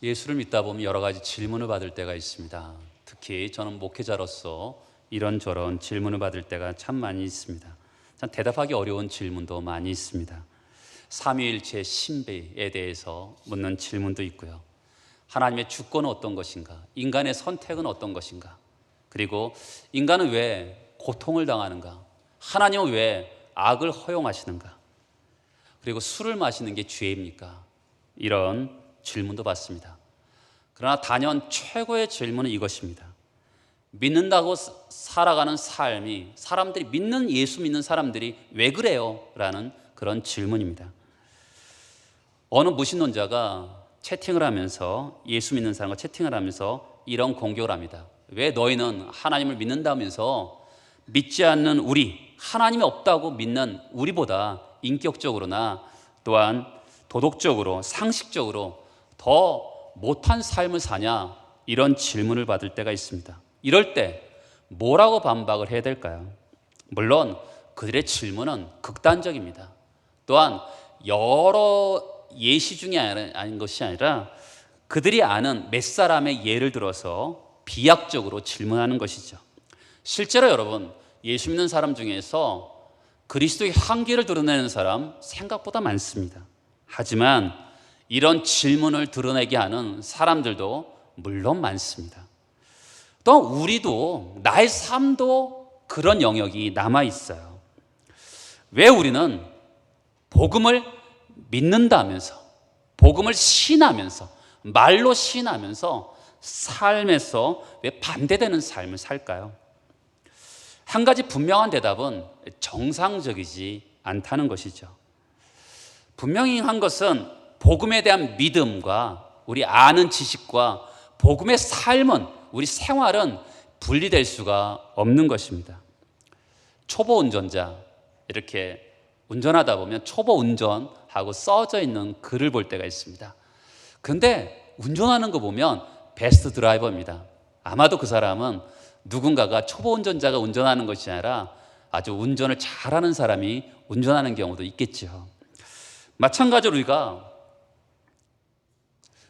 예수를 믿다 보면 여러 가지 질문을 받을 때가 있습니다. 특히 저는 목회자로서 이런저런 질문을 받을 때가 참 많이 있습니다. 참 대답하기 어려운 질문도 많이 있습니다. 삼위일체 신비에 대해서 묻는 질문도 있고요. 하나님의 주권은 어떤 것인가? 인간의 선택은 어떤 것인가? 그리고 인간은 왜 고통을 당하는가? 하나님은 왜 악을 허용하시는가? 그리고 술을 마시는 게 죄입니까? 이런 질문도 받습니다. 그러나 단연 최고의 질문은 이것입니다. 믿는다고 살아가는 삶이, 사람들이 예수 믿는 사람들이 왜 그래요? 라는 그런 질문입니다. 어느 무신론자가 채팅을 하면서, 예수 믿는 사람과 채팅을 하면서 이런 공격을 합니다. 왜 너희는 하나님을 믿는다면서 믿지 않는 우리, 하나님이 없다고 믿는 우리보다 인격적으로나 또한 도덕적으로, 상식적으로 더 못한 삶을 사냐? 이런 질문을 받을 때가 있습니다. 이럴 때 뭐라고 반박을 해야 될까요? 물론 그들의 질문은 극단적입니다. 또한 여러 예시 중에 아닌 것이 아니라 그들이 아는 몇 사람의 예를 들어서 비약적으로 질문하는 것이죠. 실제로 여러분, 예수 믿는 사람 중에서 그리스도의 한계를 드러내는 사람 생각보다 많습니다. 하지만 이런 질문을 드러내게 하는 사람들도 물론 많습니다. 또 우리도, 나의 삶도 그런 영역이 남아 있어요. 왜 우리는 복음을 믿는다면서, 복음을 신하면서, 말로 신하면서 삶에서 왜 반대되는 삶을 살까요? 한 가지 분명한 대답은 정상적이지 않다는 것이죠. 분명히 한 것은 복음에 대한 믿음과 우리 아는 지식과 복음의 삶은, 우리 생활은 분리될 수가 없는 것입니다. 초보 운전자, 이렇게 운전하다 보면 초보 운전하고 써져 있는 글을 볼 때가 있습니다. 그런데 운전하는 거 보면 베스트 드라이버입니다. 아마도 그 사람은 누군가가 초보 운전자가 운전하는 것이 아니라 아주 운전을 잘하는 사람이 운전하는 경우도 있겠죠. 마찬가지로 우리가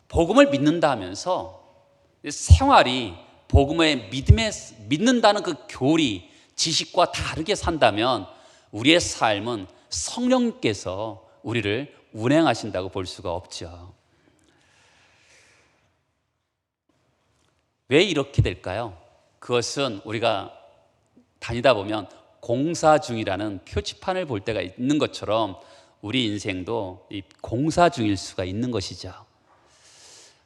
복음을 믿는다 하면서 생활이 복음의 믿는다는 그 교리, 지식과 다르게 산다면 우리의 삶은 성령께서 우리를 운행하신다고 볼 수가 없죠. 왜 이렇게 될까요? 그것은 우리가 다니다 보면 공사 중이라는 표지판을 볼 때가 있는 것처럼 우리 인생도 이 공사 중일 수가 있는 것이죠.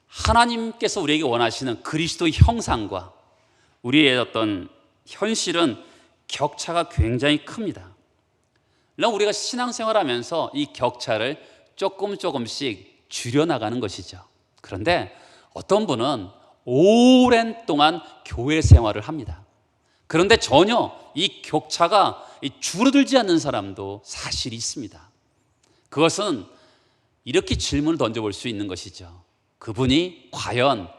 하나님께서 우리에게 원하시는 그리스도의 형상과 우리의 어떤 현실은 격차가 굉장히 큽니다. 물론 우리가 신앙생활하면서 이 격차를 조금씩 줄여나가는 것이죠. 그런데 어떤 분은 오랜 동안 교회 생활을 합니다. 그런데 전혀 이 격차가 줄어들지 않는 사람도 사실 있습니다. 그것은 이렇게 질문을 던져볼 수 있는 것이죠. 그분이 과연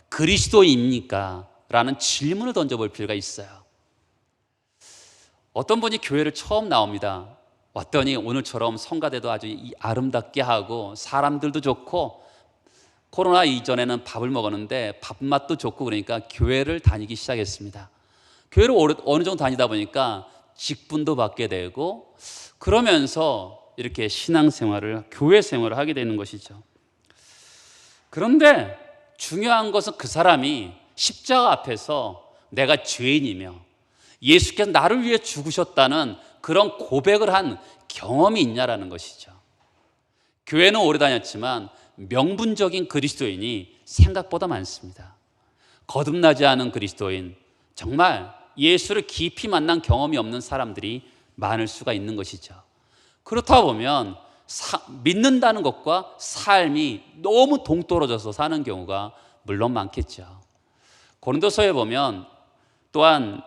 그리스도입니까? 라는 질문을 던져볼 필요가 있어요. 어떤 분이 교회를 처음 나옵니다. 왔더니 오늘처럼 성가대도 아주 아름답게 하고 사람들도 좋고, 코로나 이전에는 밥을 먹었는데 밥맛도 좋고, 그러니까 교회를 다니기 시작했습니다. 교회를 어느 정도 다니다 보니까 직분도 받게 되고, 그러면서 이렇게 신앙생활을, 교회 생활을 하게 되는 것이죠. 그런데 중요한 것은 그 사람이 십자가 앞에서 내가 죄인이며 예수께서 나를 위해 죽으셨다는 그런 고백을 한 경험이 있냐라는 것이죠. 교회는 오래 다녔지만 명분적인 그리스도인이 생각보다 많습니다. 거듭나지 않은 그리스도인, 정말 예수를 깊이 만난 경험이 없는 사람들이 많을 수가 있는 것이죠. 그렇다 보면 믿는다는 것과 삶이 너무 동떨어져서 사는 경우가 물론 많겠죠. 고린도서에 보면 또한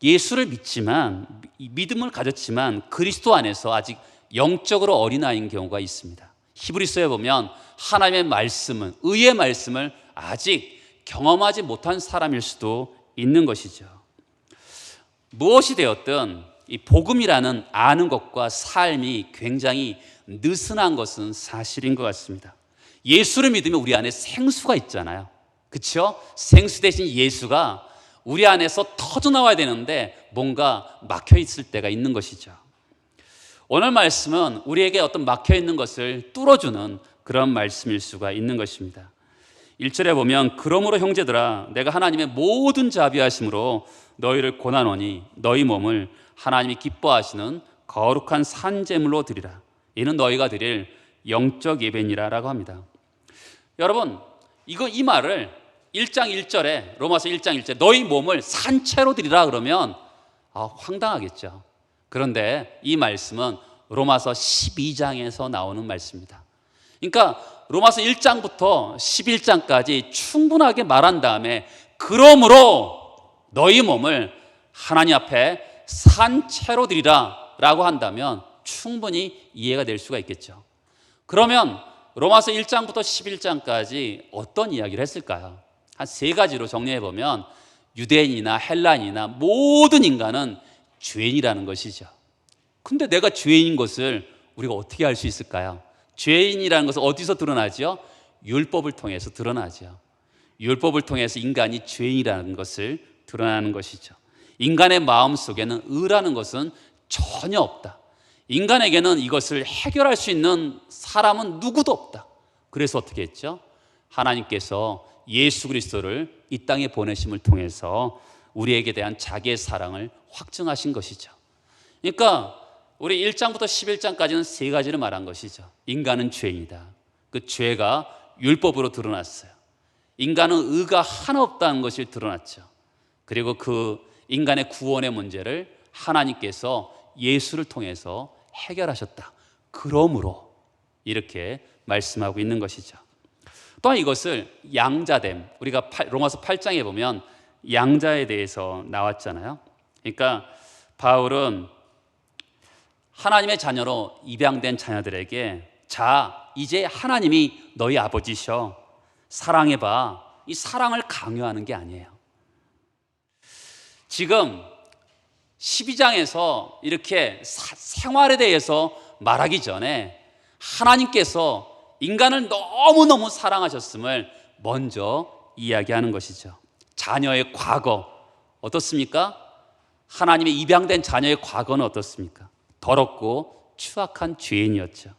예수를 믿지만, 믿음을 가졌지만 그리스도 안에서 아직 영적으로 어린아이인 경우가 있습니다. 히브리서에 보면 하나님의 말씀은, 의의 말씀을 아직 경험하지 못한 사람일 수도 있는 것이죠. 무엇이 되었든 이 복음이라는 아는 것과 삶이 굉장히 느슨한 것은 사실인 것 같습니다. 예수를 믿으면 우리 안에 생수가 있잖아요. 그렇죠? 생수 대신 예수가 우리 안에서 터져나와야 되는데 뭔가 막혀 있을 때가 있는 것이죠. 오늘 말씀은 우리에게 어떤 막혀 있는 것을 뚫어주는 그런 말씀일 수가 있는 것입니다. 1절에 보면 그러므로 형제들아 내가 하나님의 모든 자비하심으로 너희를 고난하노니 너희 몸을 하나님이 기뻐하시는 거룩한 산제물로 드리라. 이는 너희가 드릴 영적 예배니라라고 합니다. 여러분, 이 말을 1장 1절에 로마서 1장 1절에 너희 몸을 산채로 드리라 그러면 황당하겠죠. 그런데 이 말씀은 로마서 12장에서 나오는 말씀입니다. 그러니까 로마서 1장부터 11장까지 충분하게 말한 다음에 그러므로 너희 몸을 하나님 앞에 산채로 드리라 라고 한다면 충분히 이해가 될 수가 있겠죠. 그러면 로마서 1장부터 11장까지 어떤 이야기를 했을까요? 한 세 가지로 정리해 보면 유대인이나 헬라인이나 모든 인간은 죄인이라는 것이죠. 근데 내가 죄인인 것을 우리가 어떻게 알 수 있을까요? 죄인이라는 것은 어디서 드러나죠? 율법을 통해서 드러나죠. 율법을 통해서 인간이 죄인이라는 것을 드러나는 것이죠. 인간의 마음 속에는 의라는 것은 전혀 없다. 인간에게는 이것을 해결할 수 있는 사람은 누구도 없다. 그래서 어떻게 했죠? 하나님께서 예수 그리스도를 이 땅에 보내심을 통해서 우리에게 대한 자기의 사랑을 확증하신 것이죠. 그러니까 우리 1장부터 11장까지는 세 가지를 말한 것이죠. 인간은 죄인이다. 그 죄가 율법으로 드러났어요. 인간은 의가 하나 없다는 것이 드러났죠. 그리고 그 인간의 구원의 문제를 하나님께서 예수를 통해서 해결하셨다. 그러므로 이렇게 말씀하고 있는 것이죠. 또한 이것을 양자됨, 우리가 로마서 8장에 보면 양자에 대해서 나왔잖아요. 그러니까 바울은 하나님의 자녀로 입양된 자녀들에게 자, 이제 하나님이 너희 아버지셔. 사랑해봐. 이 사랑을 강요하는 게 아니에요. 지금 12장에서 이렇게 생활에 대해서 말하기 전에 하나님께서 인간을 너무너무 사랑하셨음을 먼저 이야기하는 것이죠. 자녀의 과거 어떻습니까? 하나님의 입양된 자녀의 과거는 어떻습니까? 더럽고 추악한 죄인이었죠.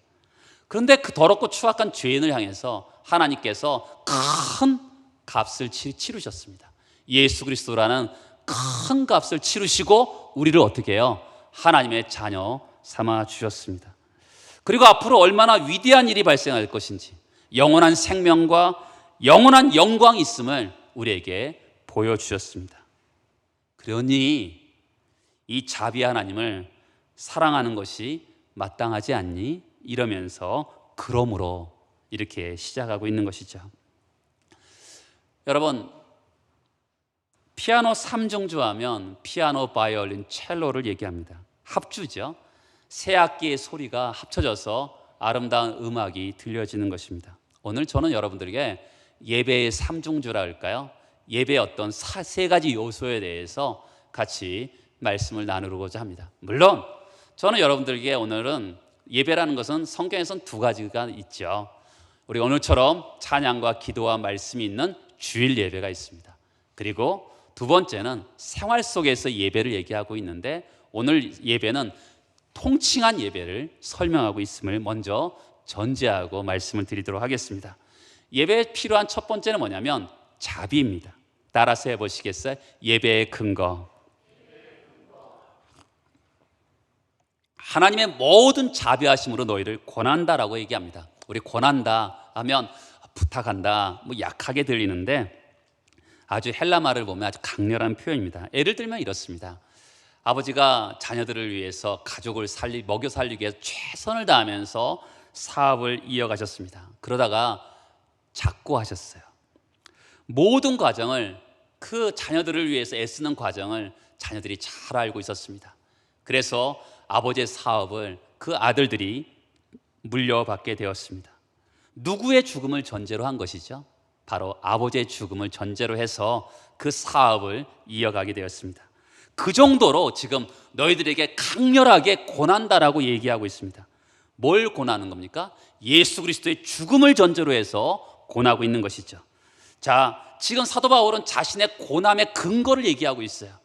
그런데 그 더럽고 추악한 죄인을 향해서 하나님께서 큰 값을 치르셨습니다. 예수 그리스도라는 큰 값을 치르시고 우리를 어떻게 해요? 하나님의 자녀 삼아 주셨습니다. 그리고 앞으로 얼마나 위대한 일이 발생할 것인지 영원한 생명과 영원한 영광이 있음을 우리에게 보여주셨습니다. 그러니 이 자비 하나님을 사랑하는 것이 마땅하지 않니? 이러면서 그러므로 이렇게 시작하고 있는 것이죠. 여러분, 피아노 3중주 하면 피아노, 바이올린, 첼로를 얘기합니다. 합주죠. 세 악기의 소리가 합쳐져서 아름다운 음악이 들려지는 것입니다. 오늘 저는 여러분들에게 예배의 3중주라 할까요? 예배의 어떤 세 가지 요소에 대해서 같이 말씀을 나누고자 합니다. 물론 저는 여러분들에게 오늘은 예배라는 것은 성경에서는 두 가지가 있죠. 우리 오늘처럼 찬양과 기도와 말씀이 있는 주일 예배가 있습니다. 그리고 두 번째는 생활 속에서 예배를 얘기하고 있는데 오늘 예배는 통칭한 예배를 설명하고 있음을 먼저 전제하고 말씀을 드리도록 하겠습니다. 예배에 필요한 첫 번째는 뭐냐면 자비입니다. 따라서 해보시겠어요? 예배의 근거. 하나님의 모든 자비하심으로 너희를 권한다라고 얘기합니다. 우리 권한다 하면 부탁한다, 뭐 약하게 들리는데 아주 헬라 말을 보면 아주 강렬한 표현입니다. 예를 들면 이렇습니다. 아버지가 자녀들을 위해서 가족을 먹여 살리기 위해서 최선을 다하면서 사업을 이어가셨습니다. 그러다가 작고하셨어요. 모든 과정을 그 자녀들을 위해서 애쓰는 과정을 자녀들이 잘 알고 있었습니다. 그래서 아버지의 사업을 그 아들들이 물려받게 되었습니다. 누구의 죽음을 전제로 한 것이죠? 바로 아버지의 죽음을 전제로 해서 그 사업을 이어가게 되었습니다. 그 정도로 지금 너희들에게 강렬하게 권한다라고 얘기하고 있습니다. 뭘 고나는 겁니까? 예수 그리스도의 죽음을 전제로 해서 고나고 있는 것이죠. 자, 지금 사도 바울은 자신의 고난의 근거를 얘기하고 있어요.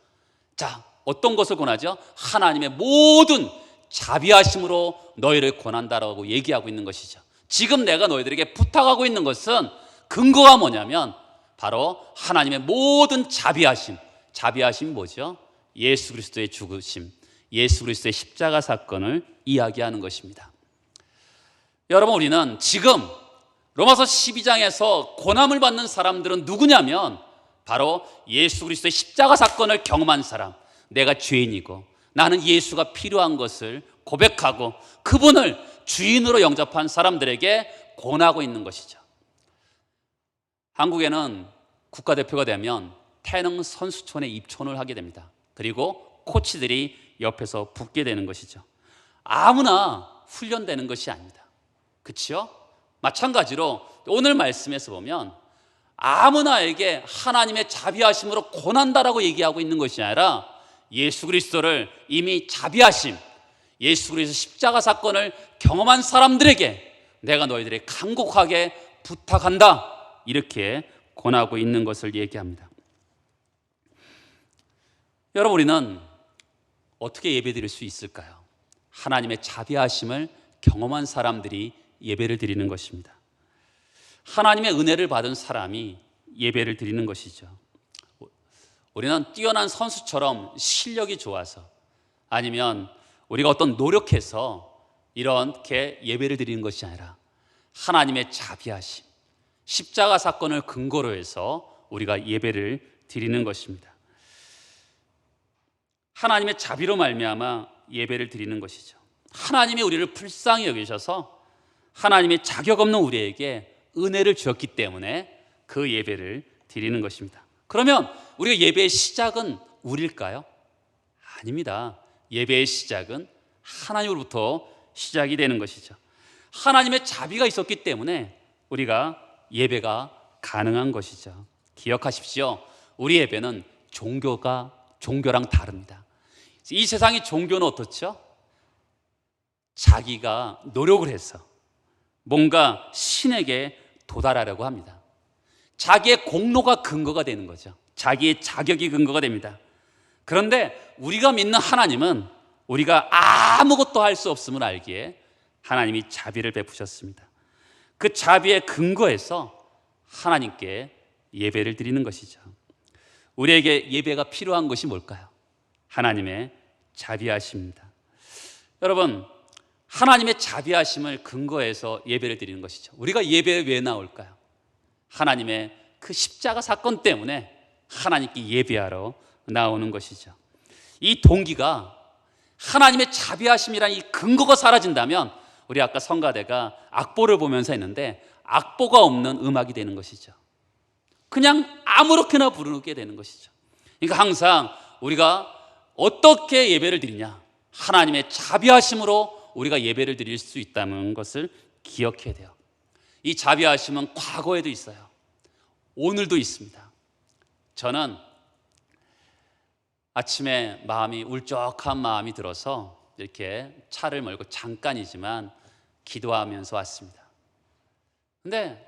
자, 어떤 것을 고나죠? 하나님의 모든 자비하심으로 너희를 고난다라고 얘기하고 있는 것이죠. 지금 내가 너희들에게 부탁하고 있는 것은 근거가 뭐냐면 바로 하나님의 모든 자비하심. 자비하심이 뭐죠? 예수 그리스도의 죽으심, 예수 그리스도의 십자가 사건을 이야기하는 것입니다. 여러분, 우리는 지금 로마서 12장에서 고난을 받는 사람들은 누구냐면 바로 예수 그리스도의 십자가 사건을 경험한 사람, 내가 죄인이고 나는 예수가 필요한 것을 고백하고 그분을 주인으로 영접한 사람들에게 권하고 있는 것이죠. 한국에는 국가대표가 되면 태릉 선수촌에 입촌을 하게 됩니다. 그리고 코치들이 옆에서 붙게 되는 것이죠. 아무나 훈련되는 것이 아닙니다. 그렇죠? 마찬가지로 오늘 말씀에서 보면 아무나에게 하나님의 자비하심으로 권한다라고 얘기하고 있는 것이 아니라 예수 그리스도를 이미 자비하심, 예수 그리스도 십자가 사건을 경험한 사람들에게 내가 너희들에게 간곡하게 부탁한다, 이렇게 권하고 있는 것을 얘기합니다. 여러분, 우리는 어떻게 예배드릴 수 있을까요? 하나님의 자비하심을 경험한 사람들이 예배를 드리는 것입니다. 하나님의 은혜를 받은 사람이 예배를 드리는 것이죠. 우리는 뛰어난 선수처럼 실력이 좋아서 아니면 우리가 어떤 노력해서 이렇게 예배를 드리는 것이 아니라 하나님의 자비하심, 십자가 사건을 근거로 해서 우리가 예배를 드리는 것입니다. 하나님의 자비로 말미암아 예배를 드리는 것이죠. 하나님이 우리를 불쌍히 여기셔서 하나님의 자격 없는 우리에게 은혜를 주었기 때문에 그 예배를 드리는 것입니다. 그러면 우리가 예배의 시작은 우리일까요? 아닙니다. 예배의 시작은 하나님으로부터 시작이 되는 것이죠. 하나님의 자비가 있었기 때문에 우리가 예배가 가능한 것이죠. 기억하십시오. 우리 예배는 종교랑 다릅니다. 이 세상의 종교는 어떻죠? 자기가 노력을 해서 뭔가 신에게 도달하려고 합니다. 자기의 공로가 근거가 되는 거죠. 자기의 자격이 근거가 됩니다. 그런데 우리가 믿는 하나님은 우리가 아무것도 할 수 없음을 알기에 하나님이 자비를 베푸셨습니다. 그 자비의 근거에서 하나님께 예배를 드리는 것이죠. 우리에게 예배가 필요한 것이 뭘까요? 하나님의 자비하심입니다. 여러분, 하나님의 자비하심을 근거해서 예배를 드리는 것이죠. 우리가 예배에 왜 나올까요? 하나님의 그 십자가 사건 때문에 하나님께 예배하러 나오는 것이죠. 이 동기가 하나님의 자비하심이라는 이 근거가 사라진다면 우리 아까 성가대가 악보를 보면서 했는데 악보가 없는 음악이 되는 것이죠. 그냥 아무렇게나 부르게 되는 것이죠. 그러니까 항상 우리가 어떻게 예배를 드리냐, 하나님의 자비하심으로 우리가 예배를 드릴 수 있다는 것을 기억해야 돼요. 이 자비하심은 과거에도 있어요. 오늘도 있습니다. 저는 아침에 마음이 울적한 마음이 들어서 이렇게 차를 몰고 잠깐이지만 기도하면서 왔습니다. 근데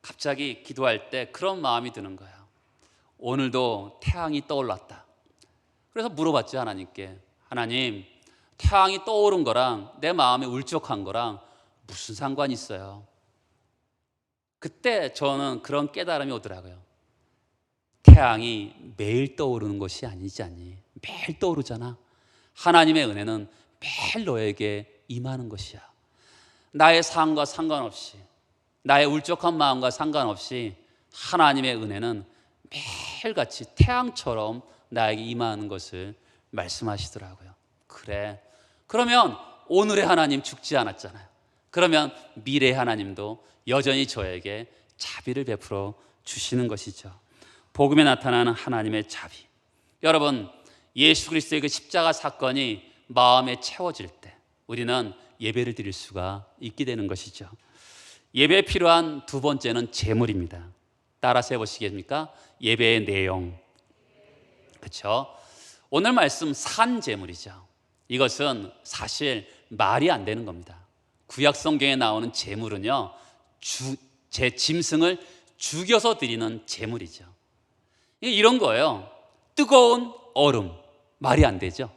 갑자기 기도할 때 그런 마음이 드는 거예요. 오늘도 태양이 떠올랐다. 그래서 물어봤지, 하나님께. 하나님, 태양이 떠오른 거랑 내 마음에 울적한 거랑 무슨 상관이 있어요? 그때 저는 그런 깨달음이 오더라고요. 태양이 매일 떠오르는 것이 아니지 않니? 매일 떠오르잖아. 하나님의 은혜는 매일 너에게 임하는 것이야. 나의 삶과 상관없이, 나의 울적한 마음과 상관없이 하나님의 은혜는 매일같이 태양처럼 나에게 임하는 것을 말씀하시더라고요. 그래, 그러면 오늘의 하나님 죽지 않았잖아요. 그러면 미래의 하나님도 여전히 저에게 자비를 베풀어 주시는 것이죠. 복음에 나타나는 하나님의 자비. 여러분, 예수 그리스도의 그 십자가 사건이 마음에 채워질 때 우리는 예배를 드릴 수가 있게 되는 것이죠. 예배에 필요한 두 번째는 제물입니다. 따라서 해보시겠습니까? 예배의 내용. 그렇죠? 오늘 말씀 산 제물이죠. 이것은 사실 말이 안 되는 겁니다. 구약 성경에 나오는 제물은요, 제 짐승을 죽여서 드리는 제물이죠. 이런 거예요. 뜨거운 얼음, 말이 안 되죠.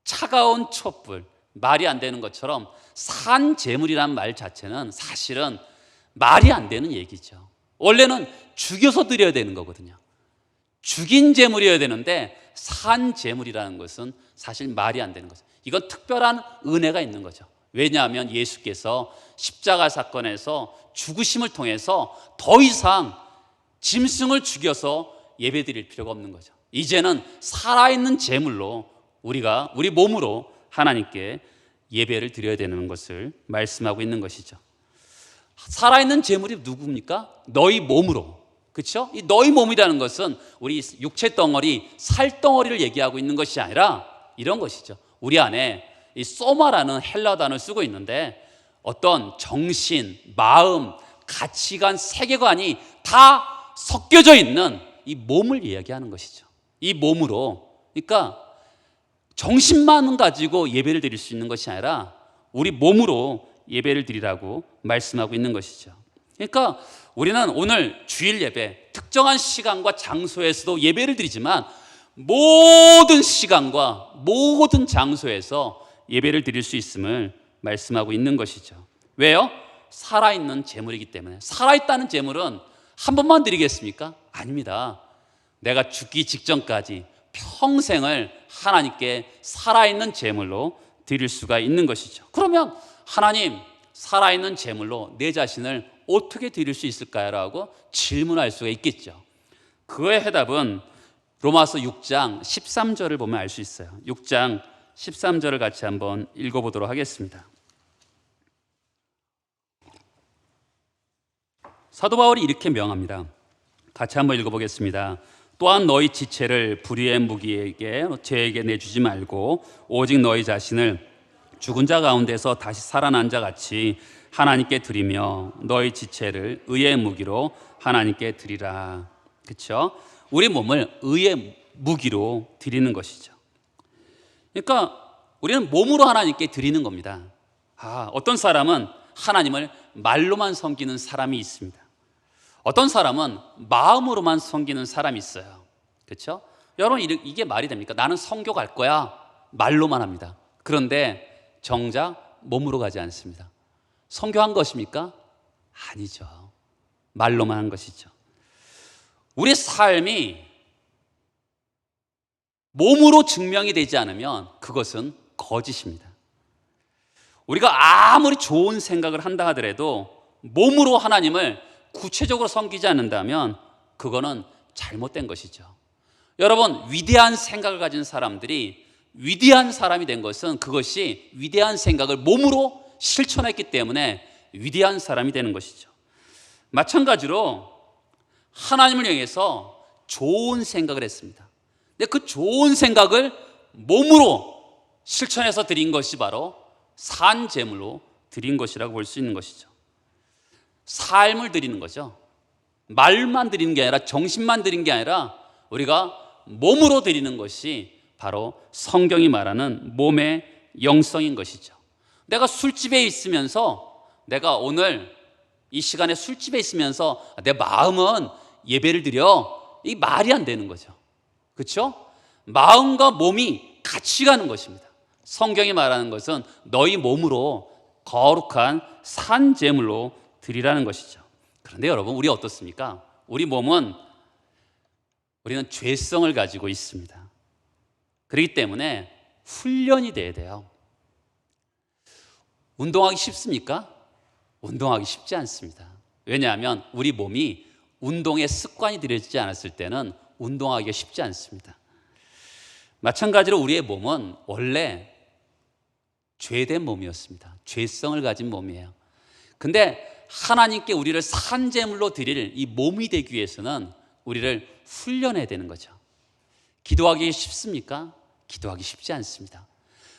차가운 촛불, 말이 안 되는 것처럼 산 제물이란 말 자체는 사실은 말이 안 되는 얘기죠. 원래는 죽여서 드려야 되는 거거든요. 죽인 제물이어야 되는데 산 제물이라는 것은 사실 말이 안 되는 거죠. 이건 특별한 은혜가 있는 거죠. 왜냐하면 예수께서 십자가 사건에서 죽으심을 통해서 더 이상 짐승을 죽여서 예배드릴 필요가 없는 거죠. 이제는 살아있는 제물로 우리 몸으로 하나님께 예배를 드려야 되는 것을 말씀하고 있는 것이죠. 살아있는 제물이 누굽니까? 너희 몸으로. 그렇죠? 이 너희 몸이라는 것은 우리 육체 덩어리, 살 덩어리를 얘기하고 있는 것이 아니라 이런 것이죠. 우리 안에 이 소마라는 헬라 단어를 쓰고 있는데 어떤 정신, 마음, 가치관, 세계관이 다 섞여져 있는 이 몸을 이야기하는 것이죠. 이 몸으로, 그러니까 정신만 가지고 예배를 드릴 수 있는 것이 아니라 우리 몸으로 예배를 드리라고 말씀하고 있는 것이죠. 그러니까 우리는 오늘 주일 예배, 특정한 시간과 장소에서도 예배를 드리지만 모든 시간과 모든 장소에서 예배를 드릴 수 있음을 말씀하고 있는 것이죠. 왜요? 살아있는 제물이기 때문에. 살아있다는 제물은 한 번만 드리겠습니까? 아닙니다. 내가 죽기 직전까지 평생을 하나님께 살아있는 제물로 드릴 수가 있는 것이죠. 그러면 하나님, 살아있는 제물로 내 자신을 어떻게 드릴 수 있을까요? 라고 질문할 수가 있겠죠. 그의 해답은 로마서 6장 13절을 보면 알 수 있어요. 6장 13절을 같이 한번 읽어보도록 하겠습니다. 사도 바울이 이렇게 명합니다. 같이 한번 읽어보겠습니다. 또한 너희 지체를 불의의 무기에게 죄에게 내주지 말고 오직 너희 자신을 죽은 자 가운데서 다시 살아난 자 같이 하나님께 드리며 너희 지체를 의의 무기로 하나님께 드리라. 그렇죠? 우리 몸을 의의 무기로 드리는 것이죠. 그러니까 우리는 몸으로 하나님께 드리는 겁니다. 어떤 사람은 하나님을 말로만 섬기는 사람이 있습니다. 어떤 사람은 마음으로만 섬기는 사람이 있어요. 그렇죠? 여러분, 이게 말이 됩니까? 나는 성교 갈 거야. 말로만 합니다. 그런데 정작 몸으로 가지 않습니다. 성교한 것입니까? 아니죠. 말로만 한 것이죠. 우리 삶이 몸으로 증명이 되지 않으면 그것은 거짓입니다. 우리가 아무리 좋은 생각을 한다 하더라도 몸으로 하나님을 구체적으로 섬기지 않는다면 그거는 잘못된 것이죠. 여러분, 위대한 생각을 가진 사람들이 위대한 사람이 된 것은 그것이 위대한 생각을 몸으로 실천했기 때문에 위대한 사람이 되는 것이죠. 마찬가지로 하나님을 향해서 좋은 생각을 했습니다. 근데 그 좋은 생각을 몸으로 실천해서 드린 것이 바로 산 제물로 드린 것이라고 볼 수 있는 것이죠. 삶을 드리는 거죠. 말만 드리는 게 아니라 정신만 드리는 게 아니라 우리가 몸으로 드리는 것이 바로 성경이 말하는 몸의 영성인 것이죠. 내가 술집에 있으면서, 내가 오늘 이 시간에 술집에 있으면서 내 마음은 예배를 드려, 이 말이 안 되는 거죠. 그렇죠? 마음과 몸이 같이 가는 것입니다. 성경이 말하는 것은 너희 몸으로 거룩한 산 제물로 드리라는 것이죠. 그런데 여러분, 우리 어떻습니까? 우리는 죄성을 가지고 있습니다. 그렇기 때문에 훈련이 돼야 돼요. 운동하기 쉽습니까? 운동하기 쉽지 않습니다. 왜냐하면 우리 몸이 운동의 습관이 들여지지 않았을 때는 운동하기가 쉽지 않습니다. 마찬가지로 우리의 몸은 원래 죄된 몸이었습니다. 죄성을 가진 몸이에요. 근데 하나님께 우리를 산 제물로 드릴 이 몸이 되기 위해서는 우리를 훈련해야 되는 거죠. 기도하기 쉽습니까? 기도하기 쉽지 않습니다.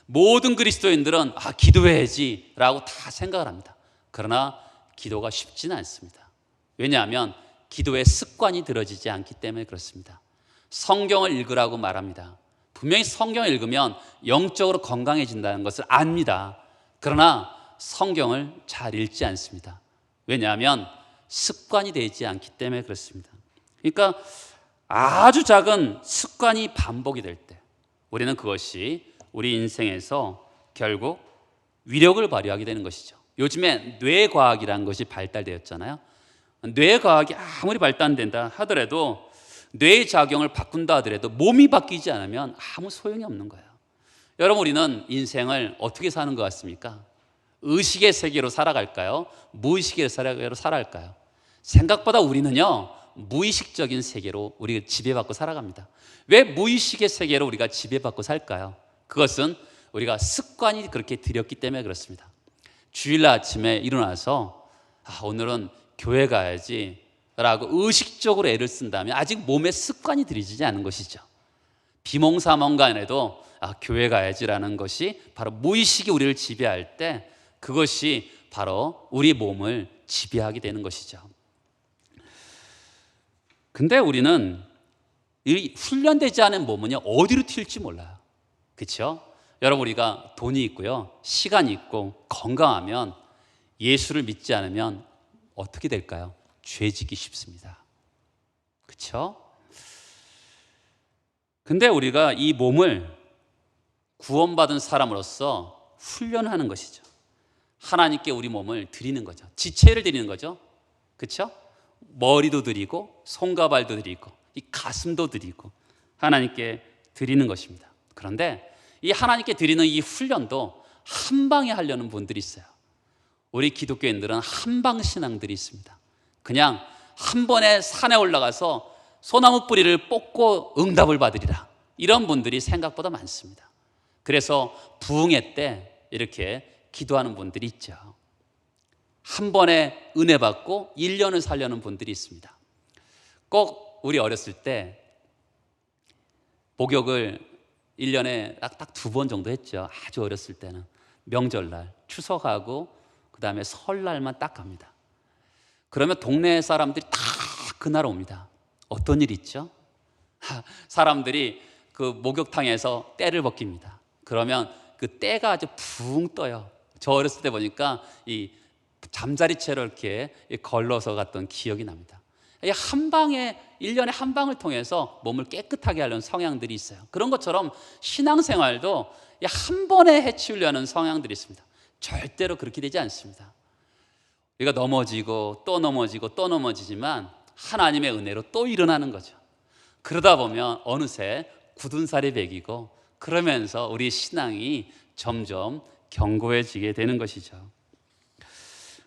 모든 그리스도인들은 기도해야지 라고 다 생각을 합니다. 그러나 기도가 쉽지는 않습니다. 왜냐하면 기도의 습관이 들어지지 않기 때문에 그렇습니다. 성경을 읽으라고 말합니다. 분명히 성경을 읽으면 영적으로 건강해진다는 것을 압니다. 그러나 성경을 잘 읽지 않습니다. 왜냐하면 습관이 되지 않기 때문에 그렇습니다. 그러니까 아주 작은 습관이 반복이 될 때 우리는 그것이 우리 인생에서 결국 위력을 발휘하게 되는 것이죠. 요즘에 뇌과학이라는 것이 발달되었잖아요. 뇌과학이 아무리 발달된다 하더라도 뇌의 작용을 바꾼다 하더라도 몸이 바뀌지 않으면 아무 소용이 없는 거예요. 여러분, 우리는 인생을 어떻게 사는 것 같습니까? 의식의 세계로 살아갈까요? 무의식의 세계로 살아갈까요? 생각보다 우리는요, 무의식적인 세계로 우리가 지배받고 살아갑니다. 왜 무의식의 세계로 우리가 지배받고 살까요? 그것은 우리가 습관이 그렇게 들였기 때문에 그렇습니다. 주일날 아침에 일어나서 오늘은 교회 가야지 라고 의식적으로 애를 쓴다면 아직 몸에 습관이 들이지 않은 것이죠. 비몽사몽간에도 교회 가야지라는 것이 바로 무의식이 우리를 지배할 때 그것이 바로 우리 몸을 지배하게 되는 것이죠. 근데 우리는 이 훈련되지 않은 몸은요, 어디로 튈지 몰라요. 그렇죠? 여러분, 우리가 돈이 있고요, 시간이 있고 건강하면 예수를 믿지 않으면 어떻게 될까요? 죄지기 쉽습니다. 그렇죠? 근데 우리가 이 몸을 구원받은 사람으로서 훈련하는 것이죠. 하나님께 우리 몸을 드리는 거죠. 지체를 드리는 거죠. 그렇죠? 머리도 드리고 손과 발도 드리고 이 가슴도 드리고 하나님께 드리는 것입니다. 그런데 이 하나님께 드리는 이 훈련도 한 방에 하려는 분들이 있어요. 우리 기독교인들은 한방 신앙들이 있습니다. 그냥 한 번에 산에 올라가서 소나무 뿌리를 뽑고 응답을 받으리라, 이런 분들이 생각보다 많습니다. 그래서 부흥회 때 이렇게 기도하는 분들이 있죠. 한 번에 은혜 받고 1년을 살려는 분들이 있습니다. 꼭 우리 어렸을 때 목욕을 1년에 딱 2번 정도 했죠. 아주 어렸을 때는 명절날, 추석하고 그 다음에 설날만 딱 갑니다. 그러면 동네 사람들이 다 그날 옵니다. 어떤 일이 있죠? 사람들이 그 목욕탕에서 때를 벗깁니다. 그러면 그 때가 아주 붕 떠요. 저 어렸을 때 보니까 이 잠자리채로 이렇게 걸러서 갔던 기억이 납니다. 한 방에 1년에 한 방을 통해서 몸을 깨끗하게 하려는 성향들이 있어요. 그런 것처럼 신앙생활도 한 번에 해치우려는 성향들이 있습니다. 절대로 그렇게 되지 않습니다. 우리가 넘어지고 또 넘어지고 또 넘어지지만 하나님의 은혜로 또 일어나는 거죠. 그러다 보면 어느새 굳은 살이 배기고 그러면서 우리 신앙이 점점 견고해지게 되는 것이죠.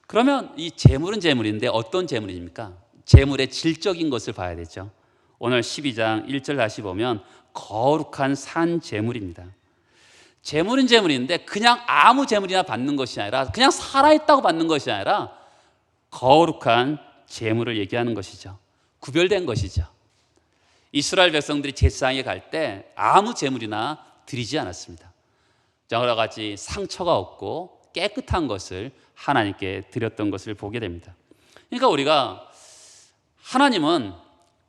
그러면 이 재물은 재물인데 어떤 재물입니까? 재물의 질적인 것을 봐야 되죠. 오늘 12장 1절 다시 보면 거룩한 산 재물입니다. 재물은 재물인데 그냥 아무 재물이나 받는 것이 아니라 그냥 살아있다고 받는 것이 아니라 거룩한 재물을 얘기하는 것이죠. 구별된 것이죠. 이스라엘 백성들이 제사장에 갈 때 아무 재물이나 드리지 않았습니다. 여러 가지 상처가 없고 깨끗한 것을 하나님께 드렸던 것을 보게 됩니다. 그러니까 우리가 하나님은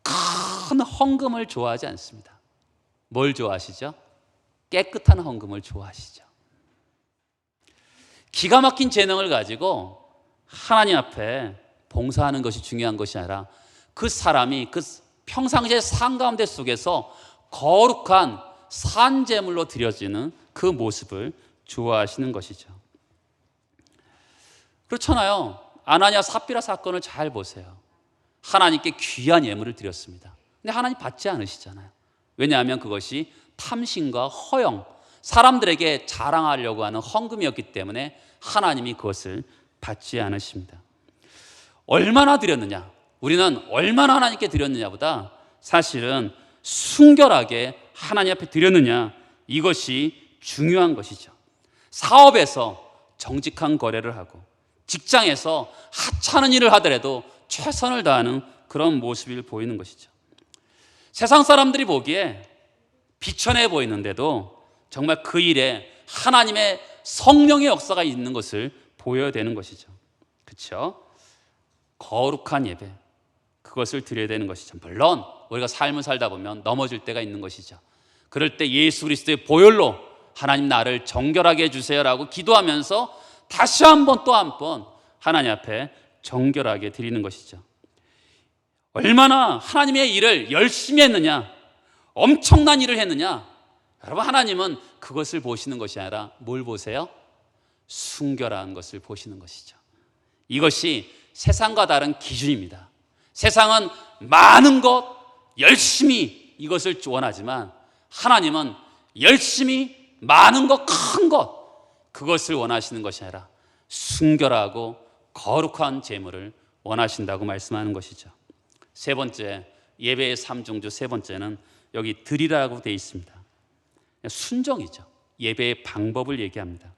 큰 헌금을 좋아하지 않습니다. 뭘 좋아하시죠? 깨끗한 헌금을 좋아하시죠. 기가 막힌 재능을 가지고 하나님 앞에 봉사하는 것이 중요한 것이 아니라 그 사람이 그 평상시의 삶 가운데 속에서 거룩한 산재물로 드려지는 그 모습을 좋아하시는 것이죠. 그렇잖아요. 아나니아 삽비라 사건을 잘 보세요. 하나님께 귀한 예물을 드렸습니다. 근데 하나님 받지 않으시잖아요. 왜냐하면 그것이 탐심과 허영, 사람들에게 자랑하려고 하는 헌금이었기 때문에 하나님이 그것을 받지 않으십니다. 얼마나 드렸느냐, 우리는 얼마나 하나님께 드렸느냐보다 사실은 순결하게 하나님 앞에 드렸느냐, 이것이 중요한 것이죠. 사업에서 정직한 거래를 하고 직장에서 하찮은 일을 하더라도 최선을 다하는 그런 모습을 보이는 것이죠. 세상 사람들이 보기에 비천해 보이는데도 정말 그 일에 하나님의 성령의 역사가 있는 것을 보여야 되는 것이죠. 그렇죠? 거룩한 예배, 그것을 드려야 되는 것이죠. 물론 우리가 삶을 살다 보면 넘어질 때가 있는 것이죠. 그럴 때 예수 그리스도의 보혈로 하나님 나를 정결하게 해주세요라고 기도하면서 다시 한번 또 한 번 하나님 앞에 정결하게 드리는 것이죠. 얼마나 하나님의 일을 열심히 했느냐, 엄청난 일을 했느냐. 여러분, 하나님은 그것을 보시는 것이 아니라 뭘 보세요? 순결한 것을 보시는 것이죠. 이것이 세상과 다른 기준입니다. 세상은 많은 것, 열심히 이것을 원하지만 하나님은 열심히 많은 것, 큰 것, 그것을 원하시는 것이 아니라 순결하고 거룩한 제물을 원하신다고 말씀하는 것이죠. 세 번째, 예배의 삼중주 세 번째는 여기 드리라고 되어 있습니다. 순종이죠. 예배의 방법을 얘기합니다.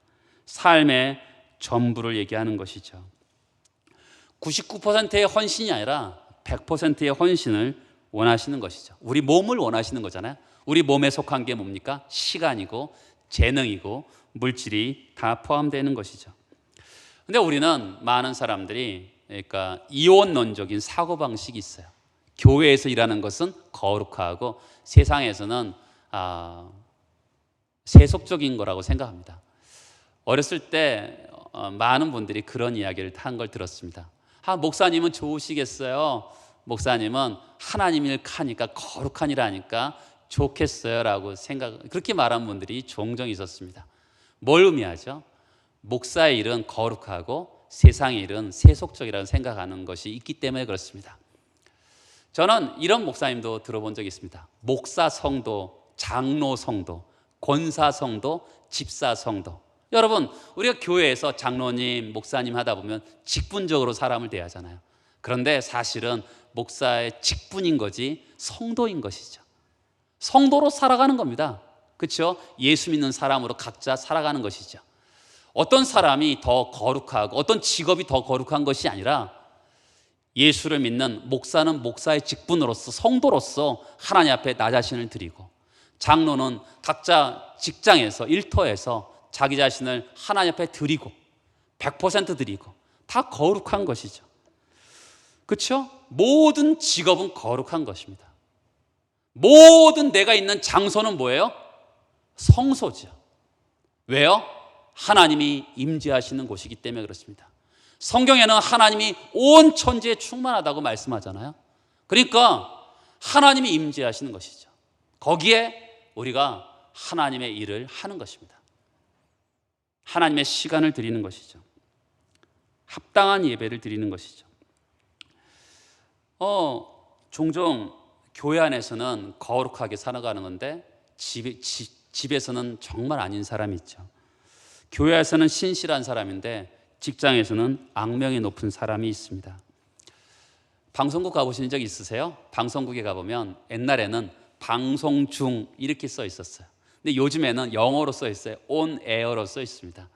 삶의 전부를 얘기하는 것이죠. 99%의 헌신이 아니라 100%의 헌신을 원하시는 것이죠. 우리 몸을 원하시는 거잖아요. 우리 몸에 속한 게 뭡니까? 시간이고 재능이고 물질이 다 포함되는 것이죠. 근데 우리는 많은 사람들이 그러니까 이원론적인 사고방식이 있어요. 교회에서 일하는 것은 거룩하고 세상에서는 세속적인 거라고 생각합니다. 어렸을 때 많은 분들이 그런 이야기를 한 걸 들었습니다. 목사님은 좋으시겠어요? 목사님은 하나님 일 하니까 거룩한 일 하니까 좋겠어요 라고 그렇게 말한 분들이 종종 있었습니다. 뭘 의미하죠? 목사의 일은 거룩하고 세상의 일은 세속적이라고 생각하는 것이 있기 때문에 그렇습니다. 저는 이런 목사님도 들어본 적이 있습니다. 목사 성도, 장로 성도, 권사 성도, 집사 성도. 여러분, 우리가 교회에서 장로님, 목사님 하다 보면 직분적으로 사람을 대하잖아요. 그런데 사실은 목사의 직분인 거지 성도인 것이죠. 성도로 살아가는 겁니다. 그렇죠? 예수 믿는 사람으로 각자 살아가는 것이죠. 어떤 사람이 더 거룩하고 어떤 직업이 더 거룩한 것이 아니라 예수를 믿는 목사는 목사의 직분으로서 성도로서 하나님 앞에 나 자신을 드리고, 장로는 각자 직장에서 일터에서 자기 자신을 하나님 앞에 드리고 100% 드리고 다 거룩한 것이죠. 그렇죠? 모든 직업은 거룩한 것입니다. 모든 내가 있는 장소는 뭐예요? 성소죠. 왜요? 하나님이 임재하시는 곳이기 때문에 그렇습니다. 성경에는 하나님이 온 천지에 충만하다고 말씀하잖아요. 그러니까 하나님이 임재하시는 것이죠. 거기에 우리가 하나님의 일을 하는 것입니다. 하나님의 시간을 드리는 것이죠. 합당한 예배를 드리는 것이죠. 종종 교회 안에서는 거룩하게 살아가는 건데 집에서는 정말 아닌 사람이 있죠. 교회에서는 신실한 사람인데 직장에서는 악명이 높은 사람이 있습니다. 방송국 가보신 적 있으세요? 방송국에 가보면 옛날에는 방송 중 이렇게 써 있었어요. 근데 요즘에는 영어로 써 있어요. on air로 써 있습니다.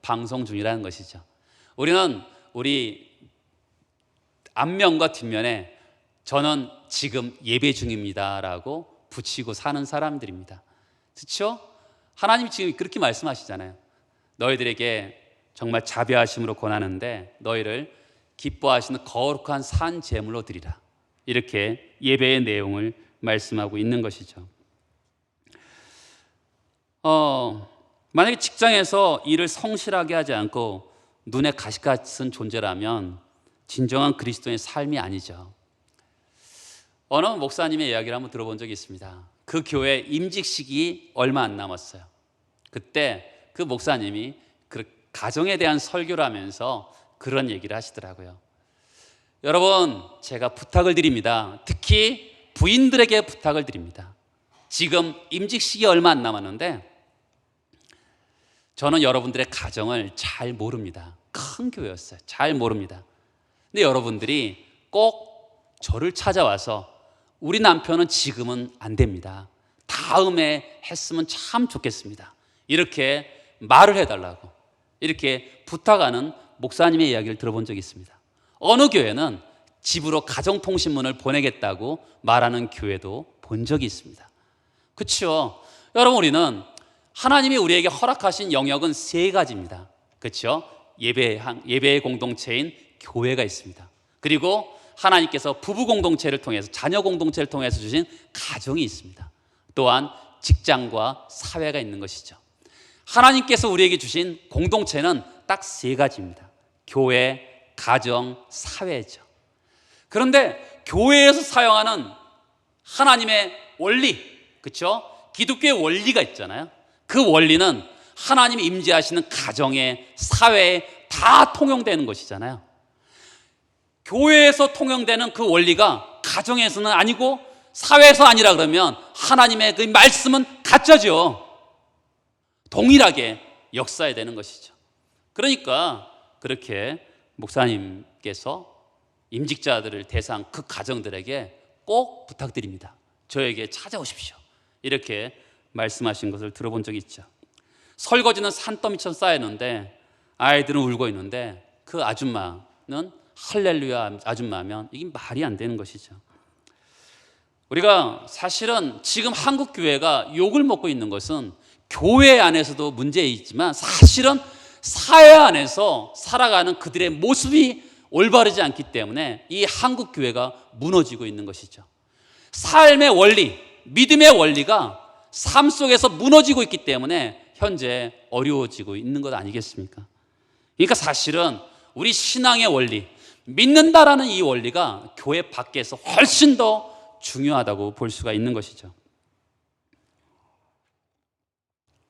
방송 중이라는 것이죠. 우리는 우리 앞면과 뒷면에 저는 지금 예배 중입니다라고 붙이고 사는 사람들입니다. 그렇죠? 하나님이 지금 그렇게 말씀하시잖아요. 너희들에게 정말 자비하심으로 권하는데 너희를 기뻐하시는 거룩한 산 제물로 드리라. 이렇게 예배의 내용을 말씀하고 있는 것이죠. 만약에 직장에서 일을 성실하게 하지 않고 눈에 가시 같은 존재라면 진정한 그리스도의 삶이 아니죠. 어느 목사님의 이야기를 한번 들어본 적이 있습니다. 그 교회 임직식이 얼마 안 남았어요. 그때 그 목사님이 그 가정에 대한 설교를 하면서 그런 얘기를 하시더라고요. 여러분, 제가 부탁을 드립니다. 특히 부인들에게 부탁을 드립니다. 지금 임직식이 얼마 안 남았는데 저는 여러분들의 가정을 잘 모릅니다. 큰 교회였어요. 잘 모릅니다. 근데 여러분들이 꼭 저를 찾아와서 우리 남편은 지금은 안 됩니다. 다음에 했으면 참 좋겠습니다. 이렇게 말을 해달라고 이렇게 부탁하는 목사님의 이야기를 들어본 적이 있습니다. 어느 교회는 집으로 가정통신문을 보내겠다고 말하는 교회도 본 적이 있습니다. 그렇죠? 여러분, 우리는 하나님이 우리에게 허락하신 영역은 세 가지입니다. 그렇죠? 예배의 공동체인 교회가 있습니다. 그리고 하나님께서 부부 공동체를 통해서, 자녀 공동체를 통해서 주신 가정이 있습니다. 또한 직장과 사회가 있는 것이죠. 하나님께서 우리에게 주신 공동체는 딱 세 가지입니다. 교회, 가정, 사회죠. 그런데 교회에서 사용하는 하나님의 원리, 그렇죠? 기독교의 원리가 있잖아요. 그 원리는 하나님이 임재하시는 가정에, 사회에 다 통용되는 것이잖아요. 교회에서 통용되는 그 원리가 가정에서는 아니고 사회에서 아니라 그러면 하나님의 그 말씀은 가짜죠. 동일하게 역사해야 되는 것이죠. 그러니까 그렇게 목사님께서 임직자들을 대상 그 가정들에게 꼭 부탁드립니다. 저에게 찾아오십시오. 이렇게 말씀하신 것을 들어본 적이 있죠. 설거지는 산더미처럼 쌓였는데 아이들은 울고 있는데 그 아줌마는 할렐루야 아줌마면 이게 말이 안 되는 것이죠. 우리가 사실은 지금 한국 교회가 욕을 먹고 있는 것은 교회 안에서도 문제이지만 사실은 사회 안에서 살아가는 그들의 모습이 올바르지 않기 때문에 이 한국 교회가 무너지고 있는 것이죠. 삶의 원리, 믿음의 원리가 삶 속에서 무너지고 있기 때문에 현재 어려워지고 있는 것 아니겠습니까? 그러니까 사실은 우리 신앙의 원리, 믿는다라는 이 원리가 교회 밖에서 훨씬 더 중요하다고 볼 수가 있는 것이죠.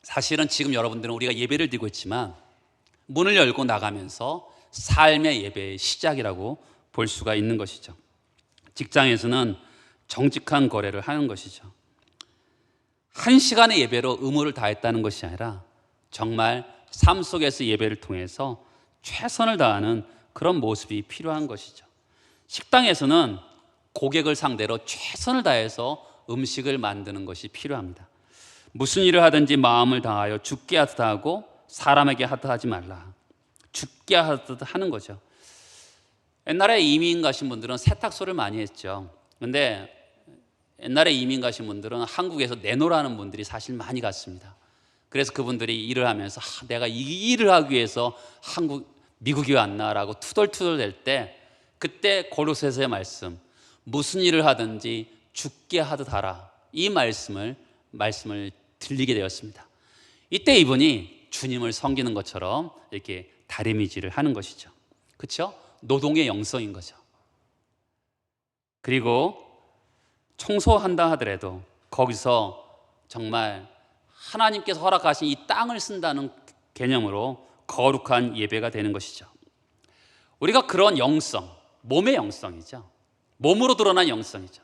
사실은 지금 여러분들은 우리가 예배를 드리고 있지만 문을 열고 나가면서 삶의 예배의 시작이라고 볼 수가 있는 것이죠. 직장에서는 정직한 거래를 하는 것이죠. 한 시간의 예배로 의무를 다했다는 것이 아니라 정말 삶 속에서 예배를 통해서 최선을 다하는 그런 모습이 필요한 것이죠. 식당에서는 고객을 상대로 최선을 다해서 음식을 만드는 것이 필요합니다. 무슨 일을 하든지 마음을 다하여 죽게 하듯 하고 사람에게 하듯 하지 말라. 죽게 하듯 하는 거죠. 옛날에 이민 가신 분들은 세탁소를 많이 했죠. 그런데 옛날에 이민 가신 분들은 한국에서 내노라는 분들이 사실 많이 갔습니다. 그래서 그분들이 일을 하면서 내가 이 일을 하기 위해서 미국에 왔나라고 투덜투덜 댈 때 그때 고로새서의 말씀, 무슨 일을 하든지 죽게 하듯 하라, 이 말씀을 들리게 되었습니다. 이때 이분이 주님을 섬기는 것처럼 이렇게 다리미질을 하는 것이죠. 그렇죠? 노동의 영성인 거죠. 그리고 청소한다 하더라도 거기서 정말 하나님께서 허락하신 이 땅을 쓴다는 개념으로 거룩한 예배가 되는 것이죠. 우리가 그런 영성, 몸의 영성이죠. 몸으로 드러난 영성이죠.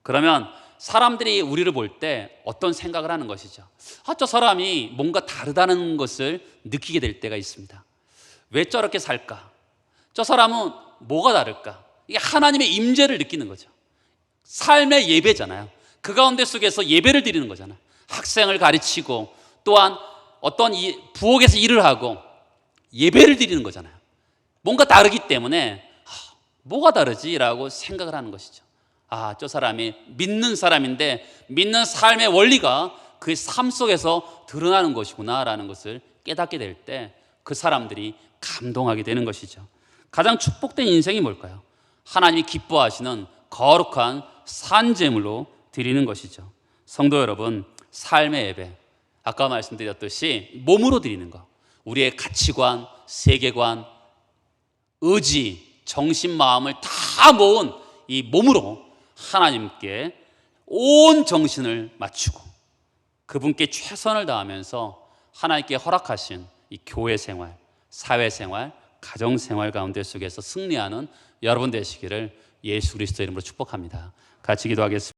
그러면 사람들이 우리를 볼 때 어떤 생각을 하는 것이죠. 저 사람이 뭔가 다르다는 것을 느끼게 될 때가 있습니다. 왜 저렇게 살까? 저 사람은 뭐가 다를까? 이게 하나님의 임재를 느끼는 거죠. 삶의 예배잖아요. 그 가운데 속에서 예배를 드리는 거잖아요. 학생을 가르치고 또한 어떤 부엌에서 일을 하고 예배를 드리는 거잖아요. 뭔가 다르기 때문에 뭐가 다르지라고 생각을 하는 것이죠. 저 사람이 믿는 사람인데 믿는 삶의 원리가 그 삶 속에서 드러나는 것이구나라는 것을 깨닫게 될 때 그 사람들이 감동하게 되는 것이죠. 가장 축복된 인생이 뭘까요? 하나님이 기뻐하시는 거룩한 산제물로 드리는 것이죠. 성도 여러분, 삶의 예배, 아까 말씀드렸듯이 몸으로 드리는 것, 우리의 가치관, 세계관, 의지, 정신, 마음을 다 모은 이 몸으로 하나님께 온 정신을 맞추고 그분께 최선을 다하면서 하나님께 허락하신 이 교회 생활, 사회 생활, 가정 생활 가운데 속에서 승리하는 여러분 되시기를 예수 그리스도 이름으로 축복합니다. 같이 기도하겠습니다.